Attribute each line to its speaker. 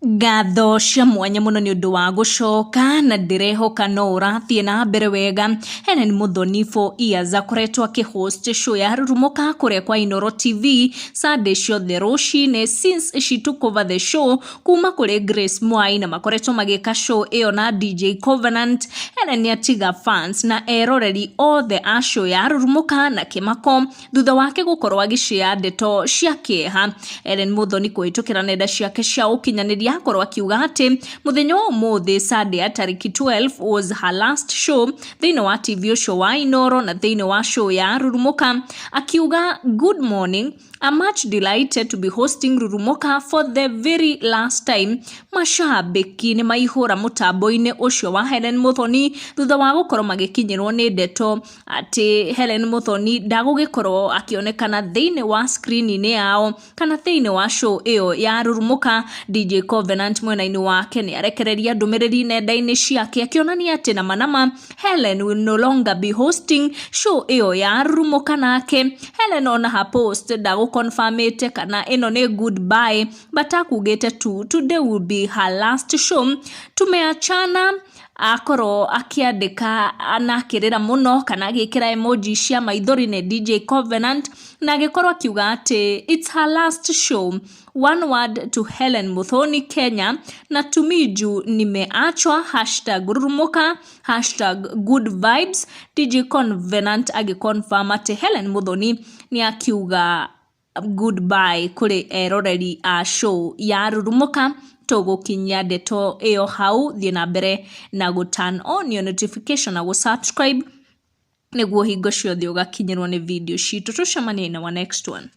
Speaker 1: Ngatho cia mwanya muno ni undu wa gucoka na ndirehoka no urathie na mbere wega. Hellen Muthoni for years akoretwo akihost show ya rurumuka kuria kwa Inooro TV Sunday ciothe rucine since she took over the show kuma kuri Grace Mwai, na makoretwo magika show iyo na DJ Covenant. Hellen ni atiga fans na eroreri othe a show ya rurumuka na kimako thutha wake gukorwo agicia ndeto cia kieha. Hellen Muthoni kuhitukira nenda ciake cia ukinyaniria akorwo akiuga ati muthenya wa umuthi Sunday ya tariki 12 was her last show thiini wa TV show wa Inooro na thiini wa show ya rurumuka. Akiuga, good morning, I'm much delighted to be hosting Rurumuka for the very last time. Mashabiki ni maihura mutambo-ini ucio wa Hellen Muthoni thutha wa gukorwo magikinyirwo ni ndeto ati Hellen Muthoni ndagugikorwo akionekana thiini wa screen-ini yao kana thiini wa show iyo ya Rurumuka. DJ Covenant mwena-ini wake ni arekereria ndumiriri nenda-ini ciake akionania ati na manama Hellen will no longer be hosting show iyo ya Rurumuka nake. Hellen on her post confirmate kana ino ni goodbye but akugete tu today will be her last show. Tumeachana, akoro akiandika anakirira muno kana agikira emoji cia maithori ne DJ Covenant na agikorwo akiuga ati it's her last show. One word to Hellen Muthoni Kenya na tumiju nimeachwa #rurumuka #good vibes. DJ Covenant agiconfirm ati Hellen Muthoni ni akiuga goodbye kuri eroreri a show ya rurumuka. Tugukinyia ndeto iyo hau thie na mbere na go turn on your notification na go subscribe niguo hingo ciothe ugakinyirwo ni video citu. Tucemanie na wa next one.